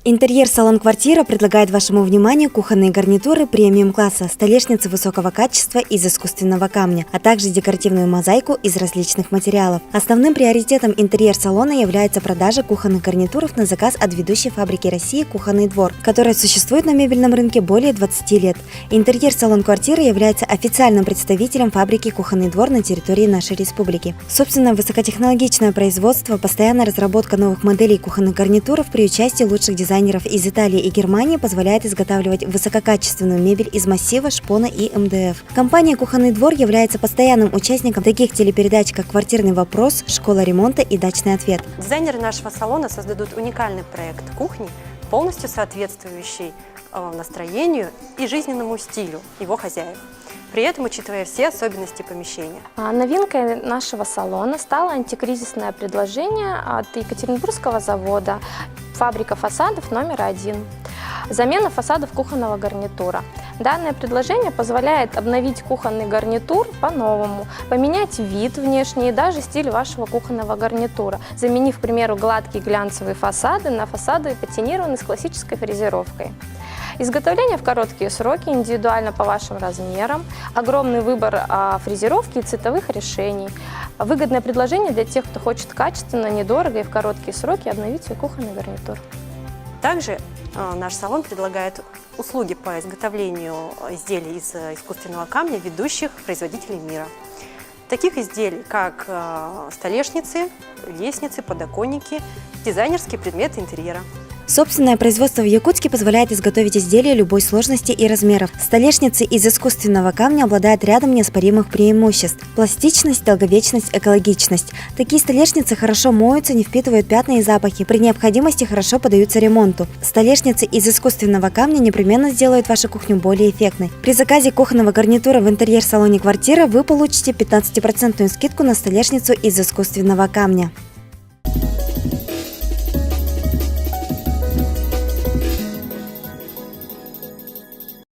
Интерьер-салон «Квартира» предлагает вашему вниманию кухонные гарнитуры премиум-класса, столешницы высокого качества из искусственного камня, а также декоративную мозаику из различных материалов. Основным приоритетом интерьер-салона является продажа кухонных гарнитуров на заказ от ведущей фабрики России «Кухонный двор», которая существует на мебельном рынке более 20 лет. Интерьер-салон «Квартира» является официальным представителем фабрики «Кухонный двор» на территории нашей республики. Собственно, высокотехнологичное производство, постоянная разработка новых моделей кухонных гарнитуров при участии лучших дизайнеров из Италии и Германии позволяет изготавливать высококачественную мебель из массива, шпона и МДФ. Компания «Кухонный двор» является постоянным участником таких телепередач, как «Квартирный вопрос», «Школа ремонта» и «Дачный ответ». Дизайнеры нашего салона создадут уникальный проект кухни, полностью соответствующий настроению и жизненному стилю его хозяев, при этом учитывая все особенности помещения. Новинкой нашего салона стало антикризисное предложение от Екатеринбургского завода «Фабрика фасадов номер 1». Замена фасадов кухонного гарнитура. Данное предложение позволяет обновить кухонный гарнитур по-новому, поменять вид внешний и даже стиль вашего кухонного гарнитура, заменив, к примеру, гладкие глянцевые фасады на фасады патинированные с классической фрезеровкой. Изготовление в короткие сроки, индивидуально по вашим размерам, огромный выбор фрезеровки и цветовых решений. Выгодное предложение для тех, кто хочет качественно, недорого и в короткие сроки обновить свой кухонный гарнитур. Также наш салон предлагает услуги по изготовлению изделий из искусственного камня ведущих производителей мира. Таких изделий, как столешницы, лестницы, подоконники, дизайнерские предметы интерьера. Собственное производство в Якутске позволяет изготовить изделия любой сложности и размеров. Столешницы из искусственного камня обладают рядом неоспоримых преимуществ: пластичность, долговечность, экологичность. Такие столешницы хорошо моются, не впитывают пятна и запахи, при необходимости хорошо поддаются ремонту. Столешницы из искусственного камня непременно сделают вашу кухню более эффектной. При заказе кухонного гарнитура в интерьер-салоне «Квартира» вы получите 15% скидку на столешницу из искусственного камня.